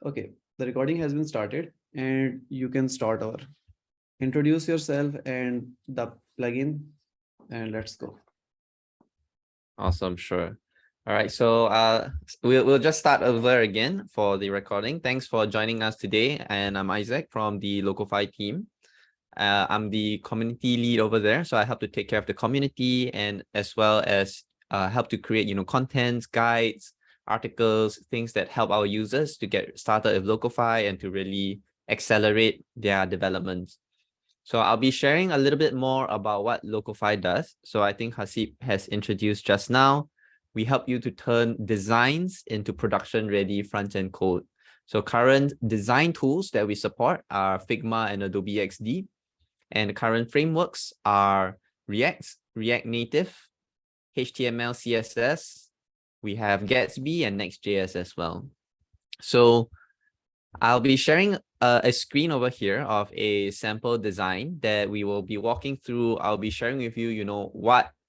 Okay, the recording has been started and you can start over. Introduce yourself and the plugin and let's go. Awesome, sure. All right, so we'll just start over again for the recording. Thanks for joining us today, and I'm Isaac from the Locofy team. I'm the community lead over there, so I help to take care of the community and as well as help to create contents, guides, articles, things that help our users to get started with Locofy and to really accelerate their development. So I'll be sharing a little bit more about what Locofy does. So I think Haseeb has introduced just now. We help you to turn designs into production-ready front-end code. So current design tools that we support are Figma and Adobe XD. And the current frameworks are React, React Native, HTML, CSS. We have Gatsby and Next.js as well. So I'll be sharing a screen over here of a sample design that we will be walking through. I'll be sharing with you,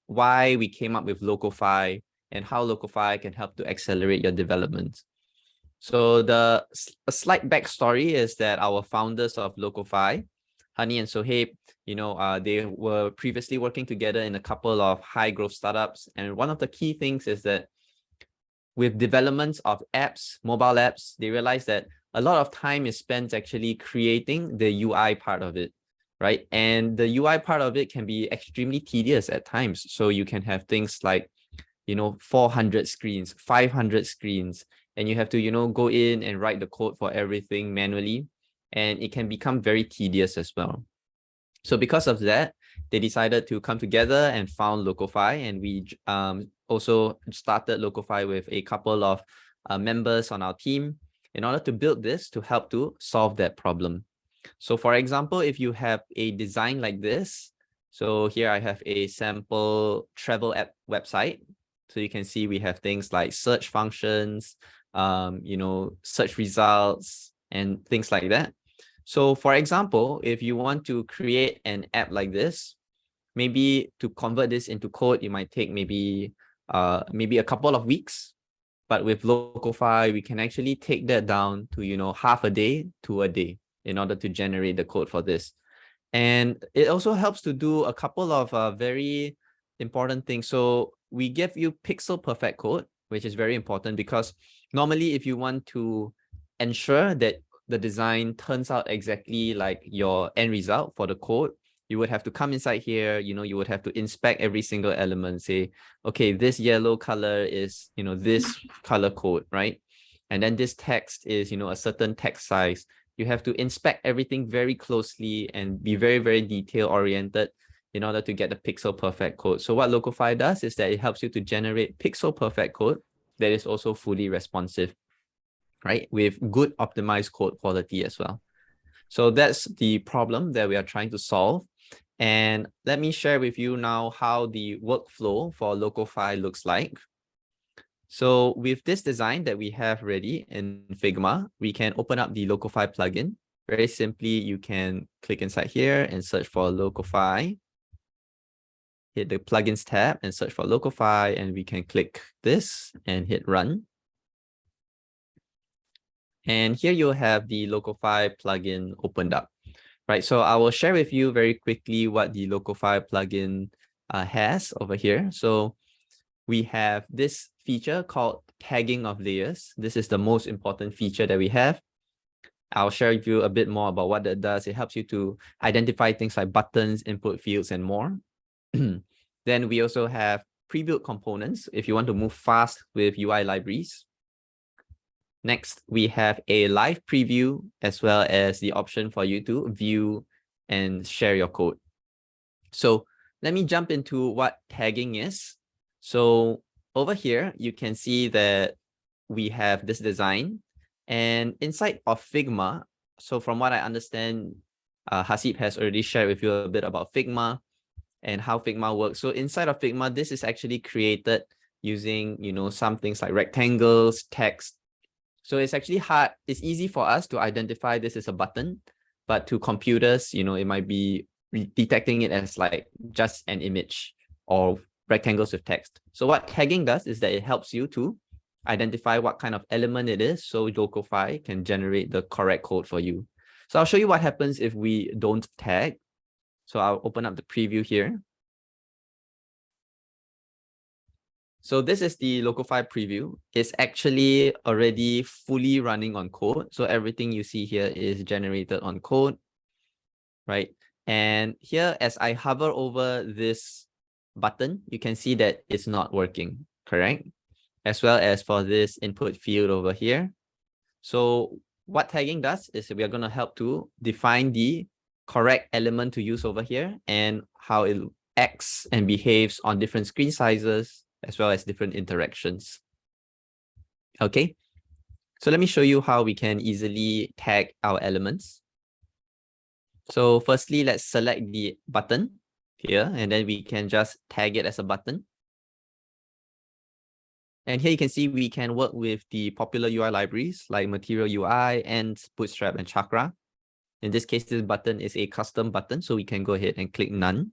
why we came up with Locofy and how Locofy can help to accelerate your development. So a slight backstory is that our founders of Locofy, Hani and Sohaib, they were previously working together in a couple of high growth startups. And one of the key things is that with developments of apps, mobile apps, they realized that a lot of time is spent actually creating the UI part of it, right? And the UI part of it can be extremely tedious at times. So you can have things like, 400 screens, 500 screens, and you have to, go in and write the code for everything manually. And it can become very tedious as well. So because of that, they decided to come together and found Locofy, and we also started Locofy with a couple of members on our team in order to build this to help to solve that problem. So for example, if you have a design like this, so here I have a sample travel app website. So you can see we have things like search functions, search results and things like that. So for example, if you want to create an app like this, maybe to convert this into code, it might take maybe a couple of weeks. But with Locofy, we can actually take that down to, half a day to a day in order to generate the code for this. And it also helps to do a couple of very important things. So we give you pixel perfect code, which is very important because normally if you want to ensure that the design turns out exactly like your end result for the code, you would have to come inside here, you would have to inspect every single element, say, okay, this yellow color is, this color code, right? And then this text is, a certain text size. You have to inspect everything very closely and be very, very detail oriented in order to get the pixel perfect code. So what Locofy does is that it helps you to generate pixel perfect code that is also fully responsive, right? With good optimized code quality as well. So that's the problem that we are trying to solve. And let me share with you now how the workflow for Locofy looks like. So with this design that we have ready in Figma, we can open up the Locofy plugin. Very simply, you can click inside here and search for Locofy. Hit the plugins tab and search for Locofy, and we can click this and hit run. And here you'll have the Locofy plugin opened up, right? So I will share with you very quickly what the Locofy plugin has over here. So we have this feature called tagging of layers. This is the most important feature that we have. I'll share with you a bit more about what that does. It helps you to identify things like buttons, input fields, and more. Then we also have pre-built components if you want to move fast with UI libraries. Next, we have a live preview as well as the option for you to view and share your code. So let me jump into what tagging is. So over here, you can see that we have this design, and inside of Figma. So from what I understand, Haseeb has already shared with you a bit about Figma and how Figma works. So inside of Figma, this is actually created using, some things like rectangles, text. So it's actually hard. It's easy for us to identify this as a button, but to computers, it might be detecting it as like just an image or rectangles with text. So what tagging does is that it helps you to identify what kind of element it is, so Locofy can generate the correct code for you. So I'll show you what happens if we don't tag. So I'll open up the preview here. So this is the Locofy preview. It's actually already fully running on code. So everything you see here is generated on code, right? And here, as I hover over this button, you can see that it's not working, correct? As well as for this input field over here. So what tagging does is we are going to help to define the correct element to use over here and how it acts and behaves on different screen sizes, as well as different interactions. Okay, so let me show you how we can easily tag our elements. So firstly, let's select the button here, and then we can just tag it as a button. And here you can see we can work with the popular UI libraries like Material UI, Ants, Bootstrap, and Chakra. In this case, this button is a custom button, so we can go ahead and click None.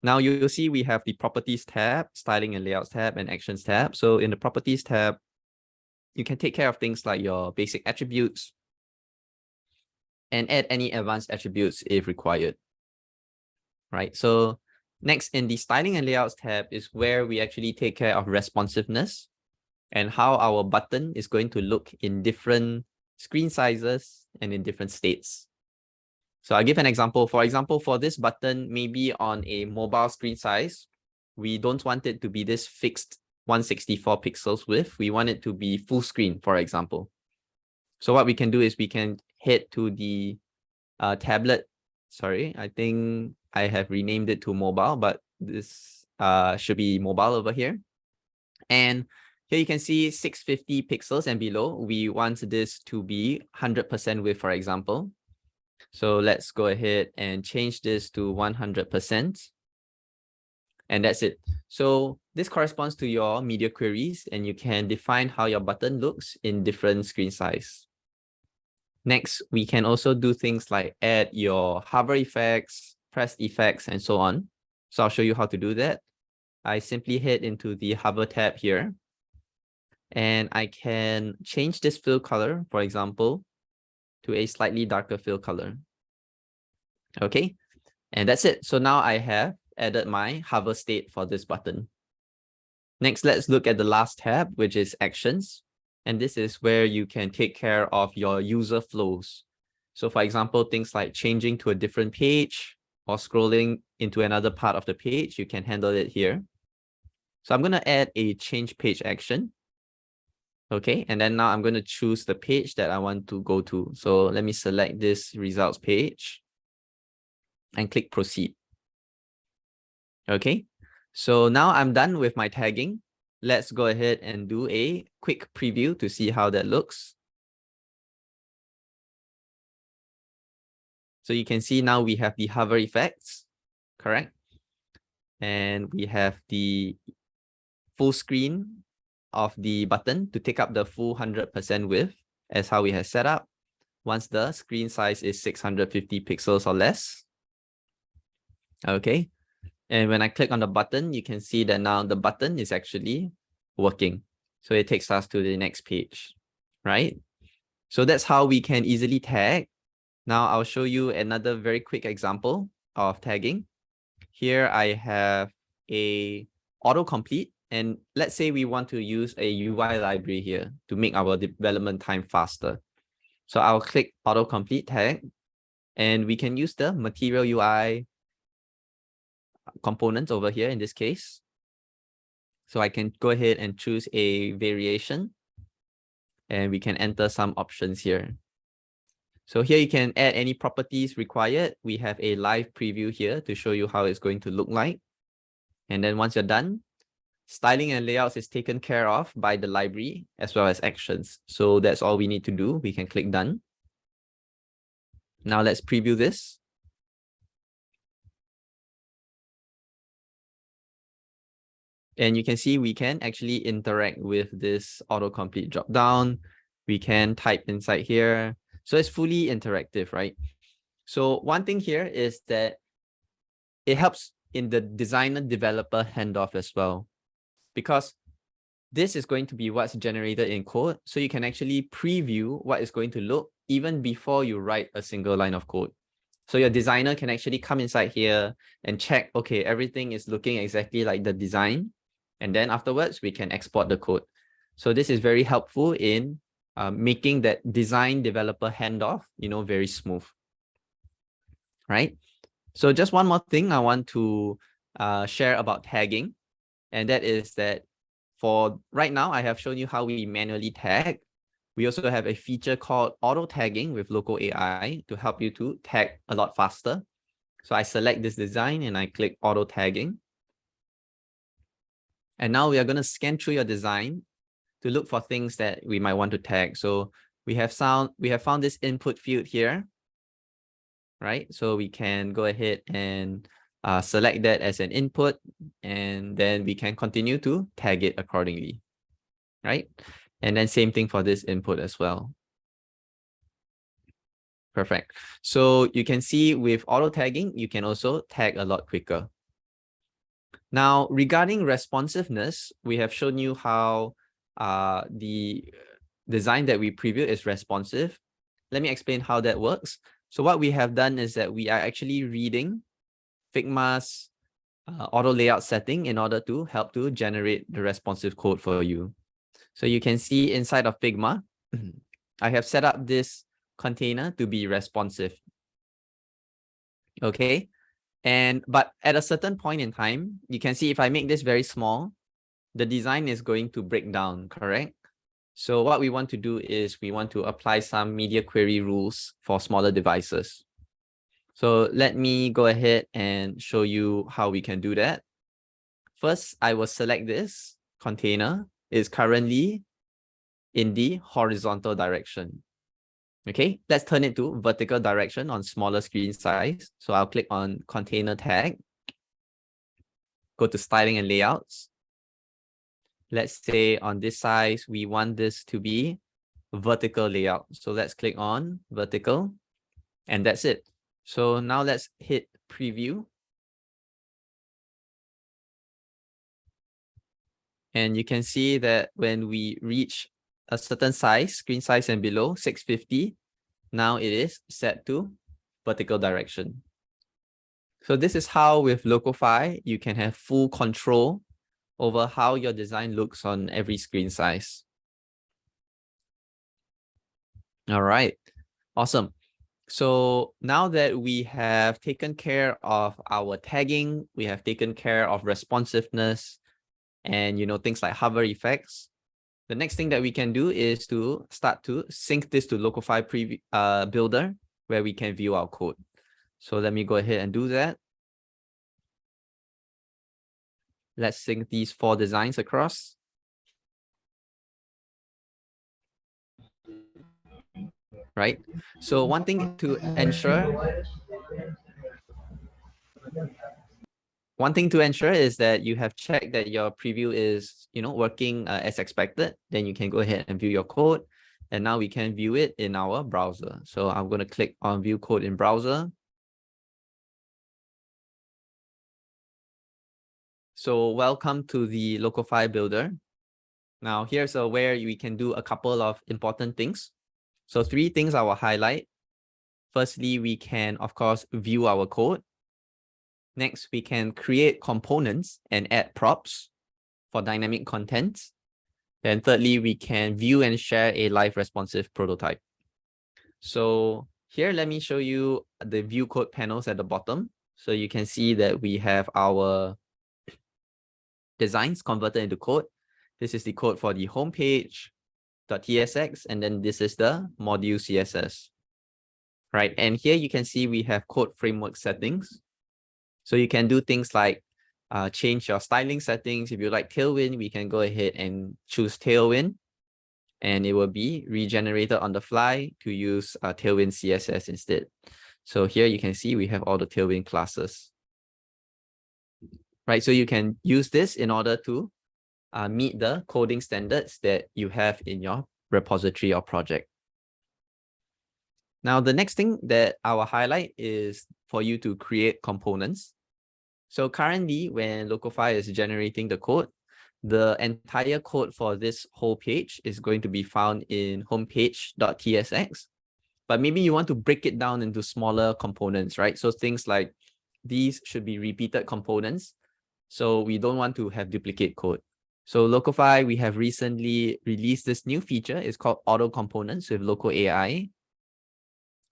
Now you'll see we have the Properties tab, Styling and Layouts tab, and Actions tab. So in the Properties tab, you can take care of things like your basic attributes and add any advanced attributes if required, right? So next, in the Styling and Layouts tab is where we actually take care of responsiveness and how our button is going to look in different screen sizes and in different states. So I'll give an example. For example, for this button, maybe on a mobile screen size, we don't want it to be this fixed 164 pixels width. We want it to be full screen, for example. So what we can do is we can head to the tablet. Sorry, I think I have renamed it to mobile, but this should be mobile over here. And here you can see 650 pixels and below. We want this to be 100% width, for example. So let's go ahead and change this to 100%. And that's it. So this corresponds to your media queries, and you can define how your button looks in different screen size. Next, we can also do things like add your hover effects, press effects, and so on. So I'll show you how to do that. I simply head into the hover tab here, and I can change this fill color, for example, to a slightly darker fill color. Okay, and that's it. So now I have added my hover state for this button. Next, let's look at the last tab, which is Actions. And this is where you can take care of your user flows. So for example, things like changing to a different page or scrolling into another part of the page, you can handle it here. So I'm going to add a change page action. Okay, and then now I'm going to choose the page that I want to go to. So let me select this results page and click proceed. Okay, so now I'm done with my tagging. Let's go ahead and do a quick preview to see how that looks. So you can see now we have the hover effects, correct? And we have the full screen of the button to take up the full 100% width as how we have set up once the screen size is 650 pixels or less. Okay. And when I click on the button, you can see that now the button is actually working. So it takes us to the next page, right? So that's how we can easily tag. Now I'll show you another very quick example of tagging. Here I have a autocomplete, and let's say we want to use a UI library here to make our development time faster. So I'll click autocomplete tag, and we can use the Material UI components over here in this case. So I can go ahead and choose a variation, and we can enter some options here. So here you can add any properties required. We have a live preview here to show you how it's going to look like. And then once you're done, styling and layouts is taken care of by the library as well as actions. So that's all we need to do. We can click done. Now let's preview this. And you can see we can actually interact with this autocomplete dropdown. We can type inside here. So it's fully interactive, right? So one thing here is that it helps in the designer-developer handoff as well. Because this is going to be what's generated in code. So you can actually preview what it's going to look even before you write a single line of code. So your designer can actually come inside here and check, okay, everything is looking exactly like the design. And then afterwards, we can export the code. So this is very helpful in making that design developer handoff, very smooth, right? So just one more thing I want to share about tagging. And that is that for right now, I have shown you how we manually tag. We also have a feature called auto tagging with Locofy.ai to help you to tag a lot faster. So I select this design and I click auto tagging. And now we are going to scan through your design to look for things that we might want to tag. So we have found this input field here, right? So we can go ahead and select that as an input, and then we can continue to tag it accordingly, right? And then same thing for this input as well. Perfect. So you can see with auto tagging, you can also tag a lot quicker. Now, regarding responsiveness, we have shown you how the design that we previewed is responsive. Let me explain how that works. So what we have done is that we are actually reading Figma's auto layout setting in order to help to generate the responsive code for you. So you can see inside of Figma, I have set up this container to be responsive. Okay. But at a certain point in time, you can see if I make this very small, the design is going to break down, correct? So what we want to do is we want to apply some media query rules for smaller devices. So let me go ahead and show you how we can do that. First, I will select this container. It's currently in the horizontal direction. Okay, let's turn it to vertical direction on smaller screen size. So I'll click on container tag, go to styling and layouts. Let's say on this size, we want this to be vertical layout. So let's click on vertical, and that's it. So now let's hit preview. And you can see that when we reach a certain size, screen size and below 650, now it is set to vertical direction. So this is how with Locofy, you can have full control over how your design looks on every screen size. All right, awesome. So now that we have taken care of our tagging, we have taken care of responsiveness and things like hover effects, the next thing that we can do is to start to sync this to Locofy Builder, where we can view our code. So let me go ahead and do that. Let's sync these 4 designs across. Right. So one thing to ensure is that you have checked that your preview is, working as expected. Then you can go ahead and view your code. And now we can view it in our browser. So I'm going to click on view code in browser. So welcome to the Locofy Builder. Now here's where we can do a couple of important things. So 3 things I will highlight. Firstly, we can, of course, view our code. Next, we can create components and add props for dynamic content. Then thirdly, we can view and share a live responsive prototype. So here, let me show you the view code panels at the bottom. So you can see that we have our designs converted into code. This is the code for the homepage, .tsx, and then this is the module CSS. Right, and here you can see we have code framework settings. So you can do things like change your styling settings. If you like Tailwind, we can go ahead and choose Tailwind, and it will be regenerated on the fly to use Tailwind CSS instead. So here you can see we have all the Tailwind classes. Right, so you can use this in order to meet the coding standards that you have in your repository or project. Now, the next thing that I will highlight is for you to create components. So currently, when Locofy is generating the code, The entire code for this whole page is going to be found in homepage.tsx. But maybe you want to break it down into smaller components, right? So things like these should be repeated components. So we don't want to have duplicate code. So Locofy, we have recently released this new feature. It's called Auto Components with Loco AI.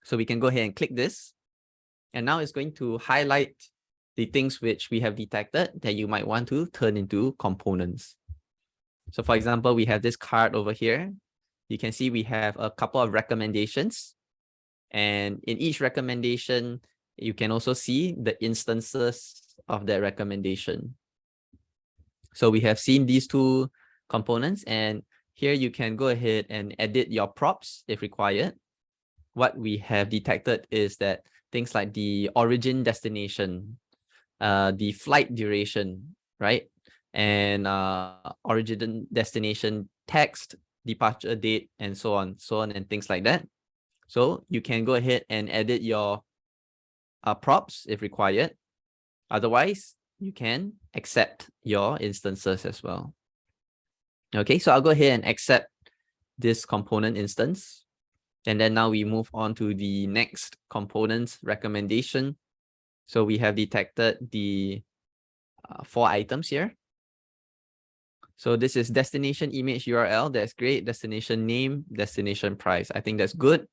So we can go ahead and click this. And now it's going to highlight the things which we have detected that you might want to turn into components. So for example, we have this card over here. You can see we have a couple of recommendations. And in each recommendation, you can also see the instances of that recommendation. So we have seen these two components, and here you can go ahead and edit your props if required. What we have detected is that things like the origin destination, the flight duration, right? And origin destination text, departure date, and so on, and things like that. So you can go ahead and edit your props if required. Otherwise, you can accept your instances as well. Okay, so I'll go ahead and accept this component instance. And then now we move on to the next components recommendation. So we have detected the 4 items here. So this is destination image URL. That's great. Destination name, destination price. I think that's good.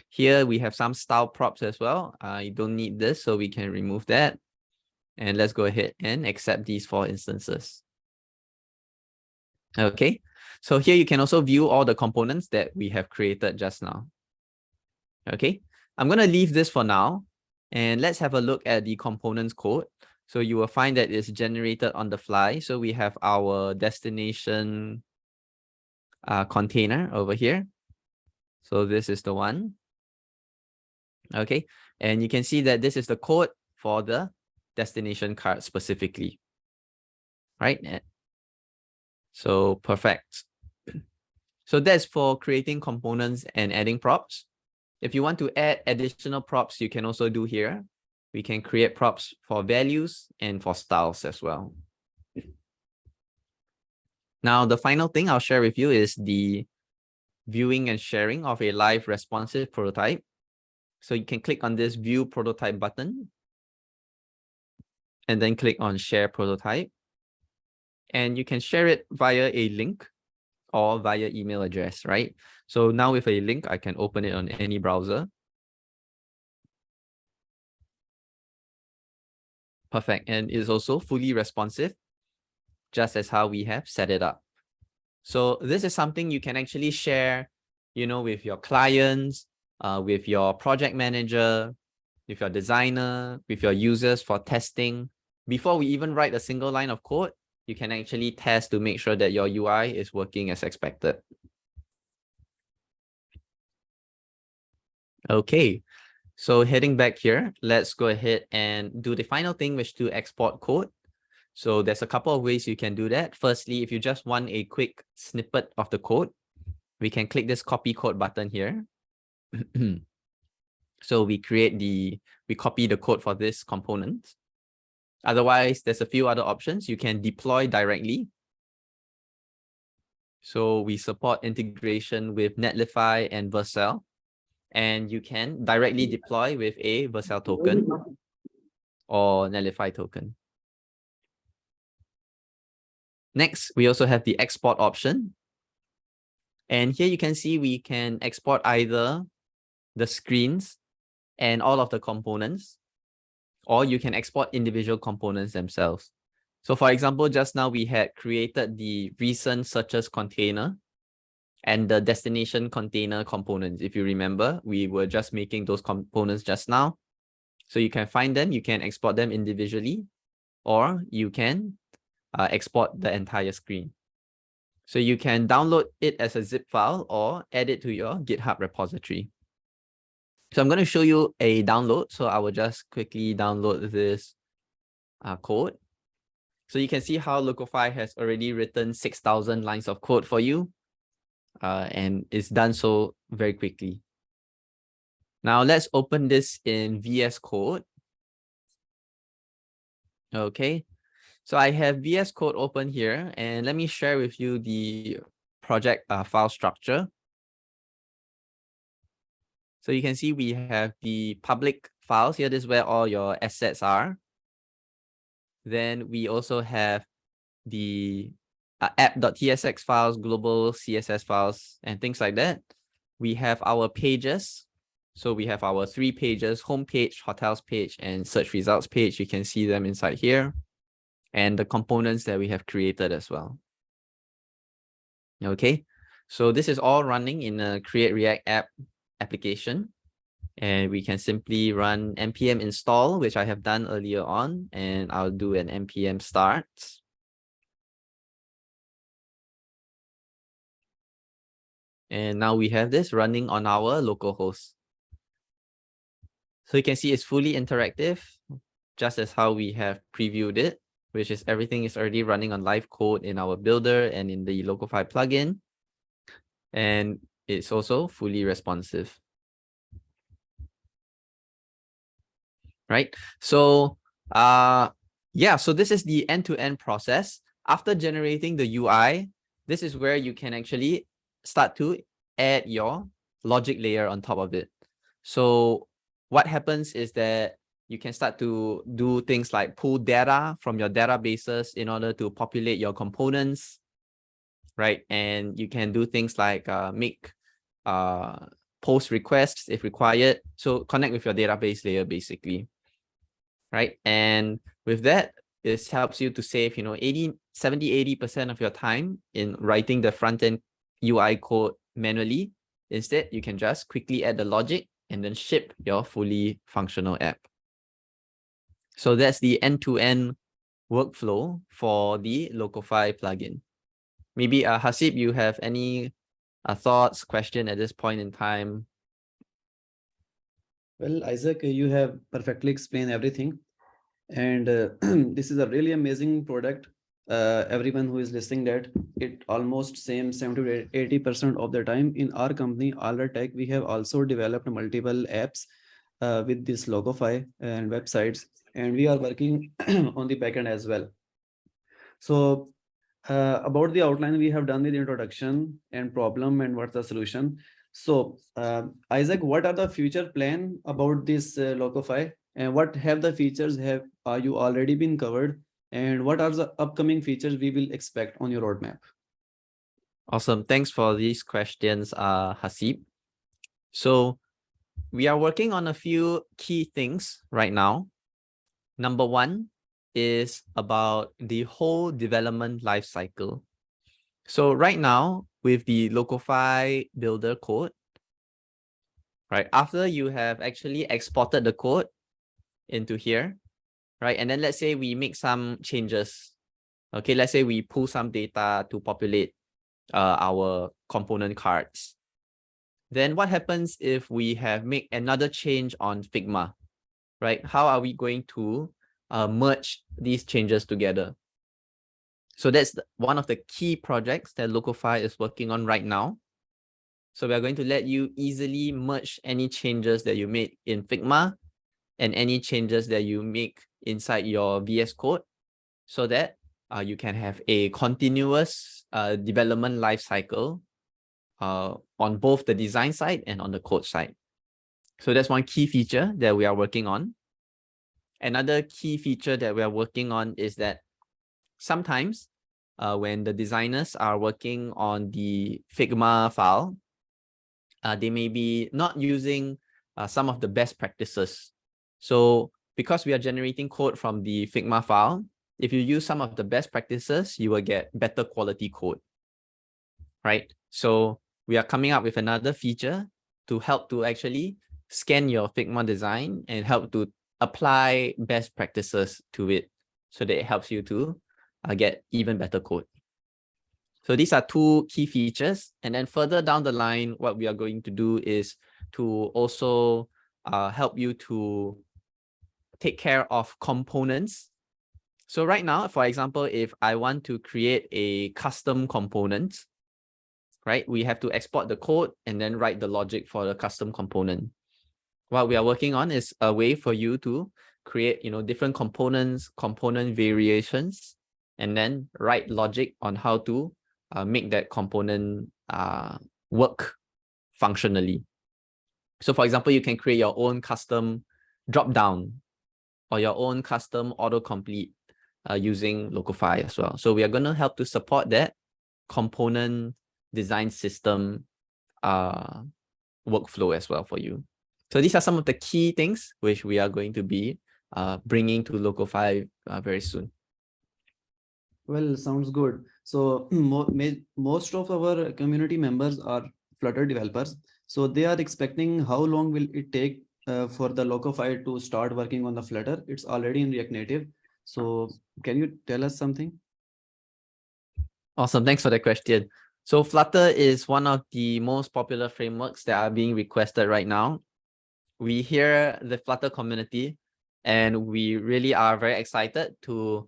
Here we have some style props as well. I don't need this, so we can remove that. And let's go ahead and accept these 4 instances. Okay, so here you can also view all the components that we have created just now. Okay, I'm going to leave this for now. And let's have a look at the components code. So you will find that it's generated on the fly. So we have our destination container over here. So this is the one. Okay, and you can see that this is the code for the destination card specifically, right? So perfect. So that's for creating components and adding props. If you want to add additional props, you can also do here. We can create props for values and for styles as well. Now, the final thing I'll share with you is the viewing and sharing of a live responsive prototype. So you can click on this view prototype button and then click on share prototype. And you can share it via a link or via email address, right? So now with a link, I can open it on any browser. Perfect. And it's also fully responsive, just as how we have set it up. So this is something you can actually share, with your clients, with your project manager, with your designer, with your users for testing. Before we even write a single line of code, you can actually test to make sure that your UI is working as expected. Okay, so heading back here, let's go ahead and do the final thing, which is to export code. So there's a couple of ways you can do that. Firstly, if you just want a quick snippet of the code, we can click this copy code button here. So we copy the code for this component. Otherwise, there's a few other options. You can deploy directly. So we support integration with Netlify and Vercel. And you can directly deploy with a Vercel token or Netlify token. Next, we also have the export option. And here you can see we can export either the screens and all of the components, or you can export individual components themselves. So for example, just now we had created the recent searches container and the destination container components. If you remember, we were just making those components just now. So you can find them, you can export them individually, or you can export the entire screen. So you can download it as a zip file or add it to your GitHub repository. So I'm going to show you a download. So I will just quickly download this code. So you can see how Locofy has already written 6,000 lines of code for you. And it's done so very quickly. Now let's open this in VS Code. Okay. So I have VS Code open here, and let me share with you the project file structure. So you can see we have the public files here. This is where all your assets are. Then we also have the app.tsx files, global CSS files, and things like that. We have our pages. So we have our 3 pages: home page, hotels page, and search results page. You can see them inside here. And the components that we have created as well. Okay, so this is all running in a Create React app application. And we can simply run npm install, which I have done earlier on, and I'll do an npm start. And now we have this running on our local host. So you can see it's fully interactive, just as how we have previewed it, which is everything is already running on live code in our builder and in the Locofy plugin. And it's also fully responsive. Right? So yeah, so this is the end-to-end process. After generating the UI, this is where you can actually start to add your logic layer on top of it. So what happens is that you can start to do things like pull data from your databases in order to populate your components, right? And you can do things like make post requests if required. So connect with your database layer basically, right? And with that, this helps you to save, 80% of your time in writing the front-end UI code manually. Instead, you can just quickly add the logic and then ship your fully functional app. So that's the end-to-end workflow for the Locofy plugin. Maybe Haseeb, you have any thoughts, question at this point in time? Well, Isaac, you have perfectly explained everything. And this is a really amazing product. Everyone who is listening that it almost same 70 to 80% of the time in our company, AlrightTech, we have also developed multiple apps with this Locofy and websites, and we are working on the backend as well. So about the outline, we have done with introduction and problem and what's the solution. So Isaac, what are the future plan about this Locofy, and what have the features are you already been covered, and what are the upcoming features we will expect on your roadmap? Awesome. Thanks for these questions, Haseeb. So we are working on a few key things right now. Number one is about the whole development life cycle. So right now with the Locofy builder code, right, after you have actually exported the code into here, right, and then let's say we make some changes. Okay, let's say we pull some data to populate our component cards. Then what happens if we have made another change on Figma, right? How are we going to merge these changes together? So that's one of the key projects that Locofy is working on right now. So we are going to let you easily merge any changes that you made in Figma and any changes that you make inside your VS Code, so that you can have a continuous development life cycle on both the design side and on the code side. So that's one key feature that we are working on. Another key feature that we are working on is that sometimes when the designers are working on the Figma file, they may be not using some of the best practices. So because we are generating code from the Figma file, if you use some of the best practices, you will get better quality code, right? So we are coming up with another feature to help to actually scan your Figma design and help to apply best practices to it, so that it helps you to get even better code. So these are two key features. And then further down the line, what we are going to do is to also help you to take care of components. So right now, for example, if I want to create a custom component, right, we have to export the code and then write the logic for the custom component. What we are working on is a way for you to create, different components, component variations, and then write logic on how to make that component work functionally. So for example, you can create your own custom drop-down or your own custom autocomplete using Locofy as well. So we are going to help to support that component design system workflow as well for you. So these are some of the key things which we are going to be bringing to Locofy very soon. Well, sounds good. So most of our community members are Flutter developers. So they are expecting how long will it take for the Locofy to start working on the Flutter? It's already in React Native. So can you tell us something? Awesome. Thanks for that question. So Flutter is one of the most popular frameworks that are being requested right now. We hear the Flutter community, and we really are very excited to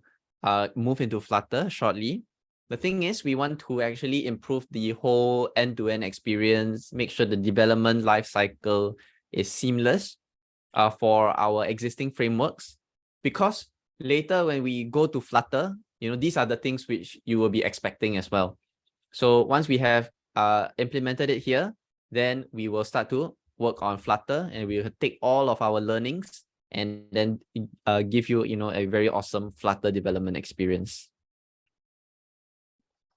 move into Flutter shortly. The thing is, we want to actually improve the whole end-to-end experience, make sure the development lifecycle is seamless for our existing frameworks. Because later when we go to Flutter, these are the things which you will be expecting as well. So once we have implemented it here, then we will start to work on Flutter, and we will take all of our learnings and then give you, a very awesome Flutter development experience.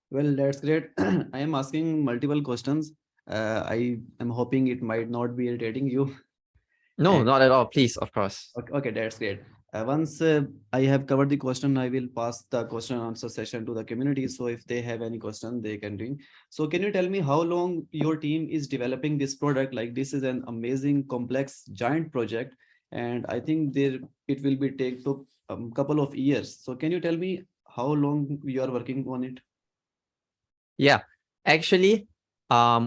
Well, that's great. I am asking multiple questions. I am hoping it might not be irritating you. No, not at all. Please, of course. Okay, that's great. Once I have covered the question, I will pass the question and answer session to the community. So if they have any question, they can bring. So can you tell me how long your team is developing this product? Like, this is an amazing, complex, giant project, and I think it will be take to couple of years. So can you tell me how long you are working on it? Yeah, actually,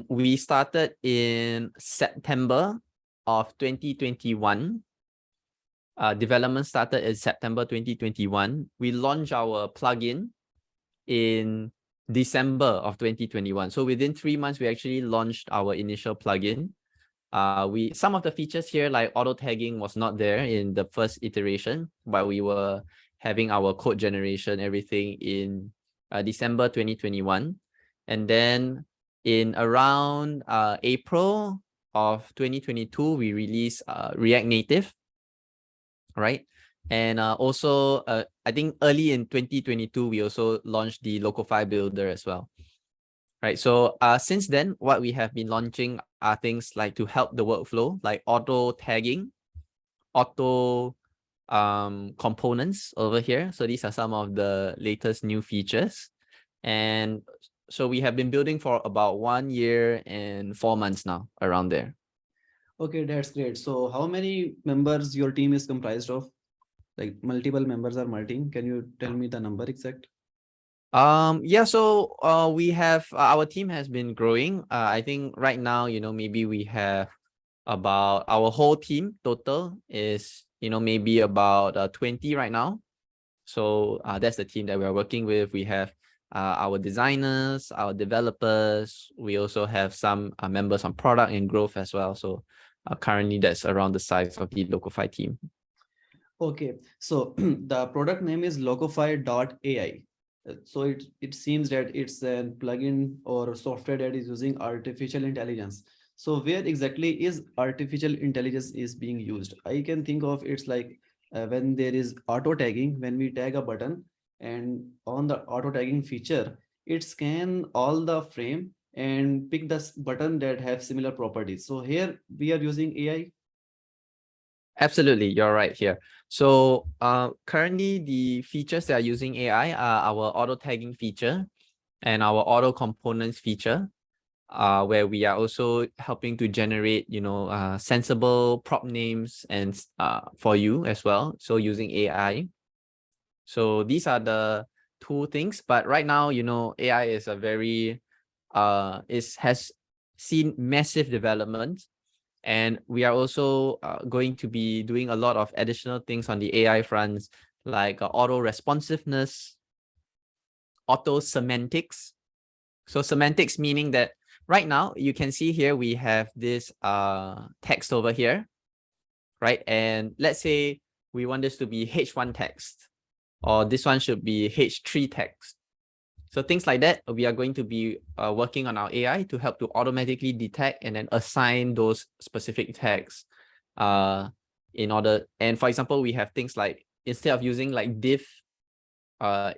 we started in September of 2021. Development started in September 2021. We launched our plugin in December of 2021. So within 3 months, we actually launched our initial plugin. Some of the features here, like auto tagging, was not there in the first iteration, but we were having our code generation, everything in December 2021. And then in around April of 2022, we released React Native, right? And also, I think early in 2022, we also launched the Locofy builder as well. Right. So since then, what we have been launching are things like to help the workflow, like auto tagging, auto components over here. So these are some of the latest new features. And so we have been building for about 1 year and 4 months now, around there. Okay, that's great. So how many members your team is comprised of? Like multiple members are my team. Can you tell me the number exact? Yeah, so we have our team has been growing. I think right now, maybe we have about our whole team total is, maybe about 20 right now. So that's the team that we're working with. We have our designers, our developers. We also have some members on product and growth as well. So currently that's around the size of the Locofy team. Okay, so the product name is Locofy.ai. So it seems that it's a plugin or software that is using artificial intelligence. So where exactly is artificial intelligence is being used? I can think of it's like when there is auto tagging, when we tag a button, and on the auto tagging feature, it scan all the frame and pick the button that have similar properties. So here we are using AI. Absolutely, you're right here. So currently the features that are using AI are our auto tagging feature and our auto components feature, where we are also helping to generate, sensible prop names and for you as well. So using AI. So these are the two things. But right now, AI is a very has seen massive development. And we are also going to be doing a lot of additional things on the AI fronts, like auto responsiveness, auto semantics. So semantics meaning that right now you can see here we have this text over here, right? And let's say we want this to be H1 text, or this one should be H3 text. So things like that, we are going to be working on our AI to help to automatically detect and then assign those specific tags in order. And for example, we have things like, instead of using like div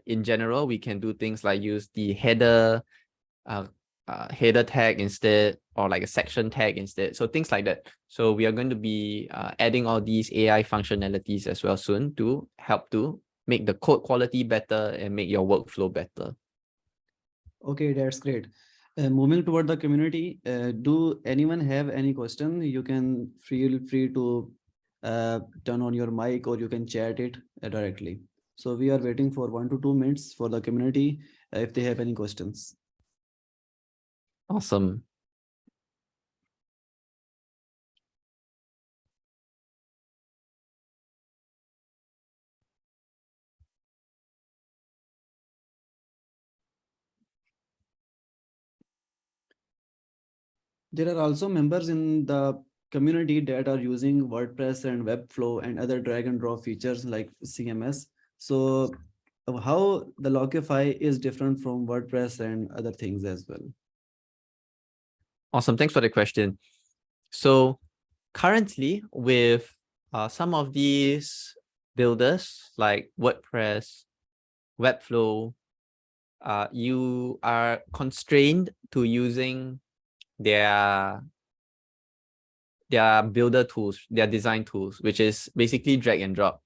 in general, we can do things like use the header tag instead, or like a section tag instead. So things like that. So we are going to be adding all these AI functionalities as well soon to help to make the code quality better and make your workflow better. Okay, that's great. Moving toward the community, do anyone have any question? You can feel free to turn on your mic, or you can chat it directly. So we are waiting for 1 to 2 minutes for the community if they have any questions. Awesome. There are also members in the community that are using WordPress and Webflow and other drag and drop features like CMS. So how the Locofy is different from WordPress and other things as well? Awesome. Thanks for the question. So currently with some of these builders like WordPress, Webflow, you are constrained to using their builder tools, their design tools, which is basically drag and drop,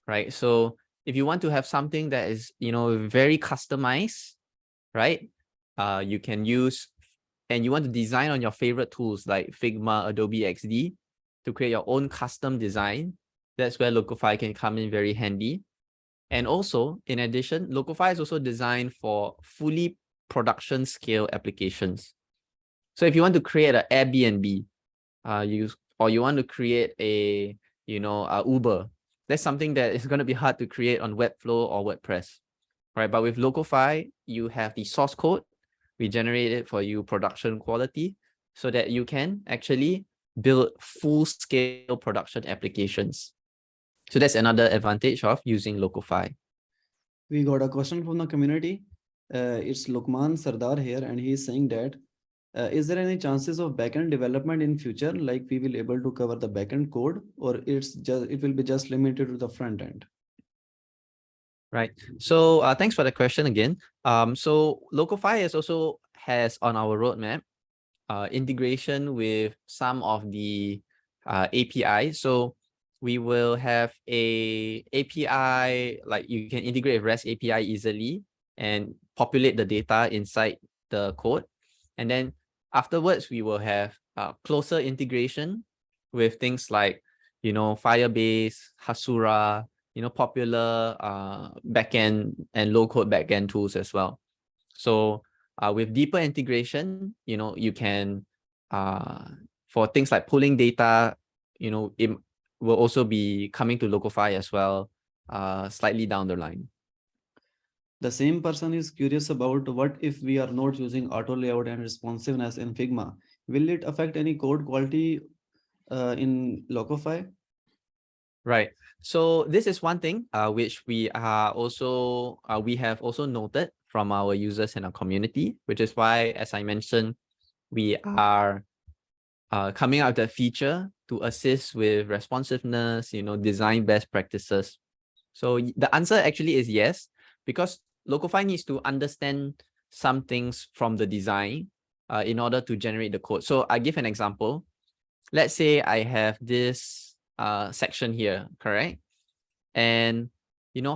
right? So if you want to have something that is, very customized, right? You can use, and you want to design on your favorite tools like Figma, Adobe XD to create your own custom design. That's where Locofy can come in very handy. And also, in addition, Locofy is also designed for fully production scale applications. So if you want to create an Airbnb, you want to create a Uber, that's something that is going to be hard to create on Webflow or WordPress, right? But with Locofy, you have the source code, we generate it for you production quality, so that you can actually build full scale production applications. So that's another advantage of using Locofy. We got a question from the community. It's Lukman Sardar here, and he's saying that is there any chances of backend development in future, like we will able to cover the backend code, or it will be just limited to the front end? Right. So thanks for the question again. So Locofy has on our roadmap integration with some of the API. So we will have a API, like you can integrate REST API easily and populate the data inside the code. And then afterwards, we will have closer integration with things like, Firebase, Hasura, popular backend and low-code backend tools as well. So with deeper integration, you can, for things like pulling data, it will also be coming to Locofy as well, slightly down the line. The same person is curious about what if we are not using auto layout and responsiveness in Figma? Will it affect any code quality in Locofy? Right. So this is one thing which we have also noted from our users in our community, which is why, as I mentioned, we are coming out with a feature to assist with responsiveness, design best practices. So the answer actually is yes, because Locofy needs to understand some things from the design in order to generate the code. So I give an example. Let's say I have this section here, correct? And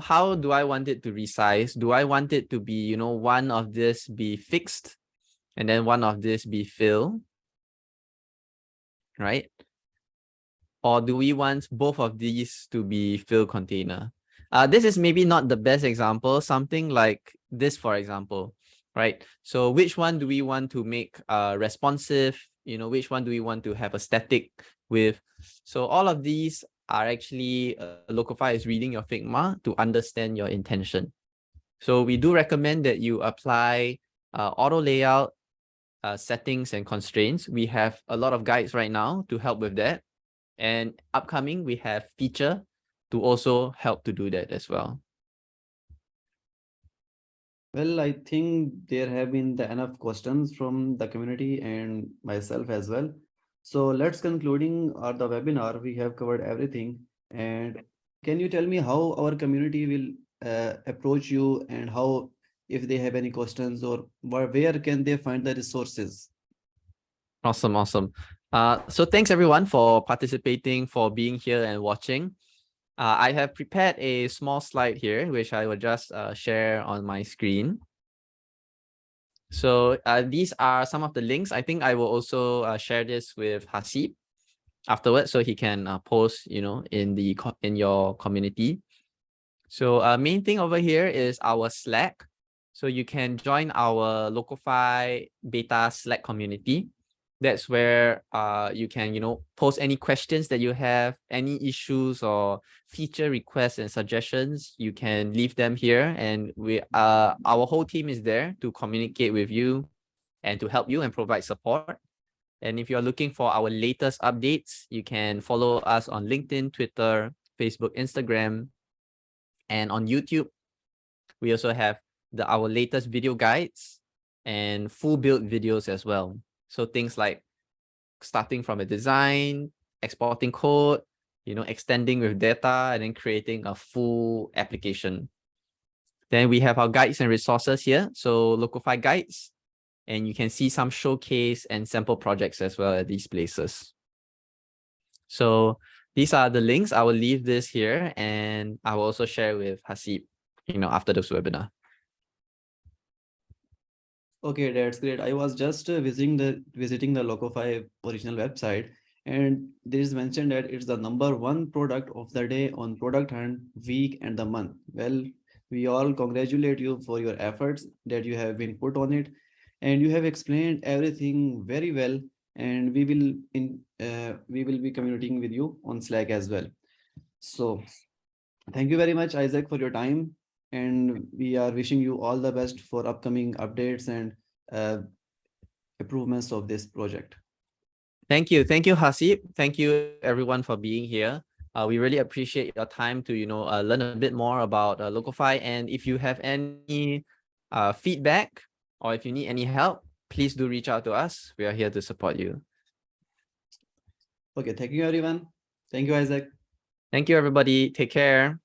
how do I want it to resize? Do I want it to be, one of this be fixed and then one of this be fill, right? Or do we want both of these to be fill container? This is maybe not the best example, something like this, for example, right? So which one do we want to make responsive? Which one do we want to have a static with? So all of these are actually Locofy is reading your Figma to understand your intention. So we do recommend that you apply auto layout settings and constraints. We have a lot of guides right now to help with that. And upcoming, we have feature to also help to do that as well. Well, I think there have been enough questions from the community and myself as well. So let's concluding the webinar. We have covered everything. And can you tell me how our community will approach you, and how, if they have any questions, or where can they find the resources? Awesome, awesome. So thanks everyone for participating, for being here and watching. I have prepared a small slide here, which I will just share on my screen. So these are some of the links. I think I will also share this with Haseeb afterwards, so he can post, in your community. So main thing over here is our Slack. So you can join our Locofy beta Slack community. That's where you can, post any questions that you have, any issues or feature requests and suggestions. You can leave them here, and our whole team is there to communicate with you and to help you and provide support. And if you're looking for our latest updates, you can follow us on LinkedIn, Twitter, Facebook, Instagram, and on YouTube. We also have our latest video guides and full build videos as well. So things like starting from a design, exporting code, extending with data, and then creating a full application. Then we have our guides and resources here. So Locofy guides, and you can see some showcase and sample projects as well at these places. So these are the links. I will leave this here, and I will also share with Haseeb, after this webinar. Okay, that's great. I was just visiting the Locofy original website, and there is mentioned that it's the #1 product of the day on Product Hunt, week, and the month. Well, we all congratulate you for your efforts that you have been put on it, and you have explained everything very well. And we will be communicating with you on Slack as well. So thank you very much, Isaac, for your time. And we are wishing you all the best for upcoming updates and improvements of this project. Thank you, Haseeb. Thank you, everyone, for being here. We really appreciate your time to learn a bit more about Locofy. And if you have any feedback, or if you need any help, please do reach out to us. We are here to support you. Okay, thank you, everyone. Thank you, Isaac. Thank you, everybody. Take care.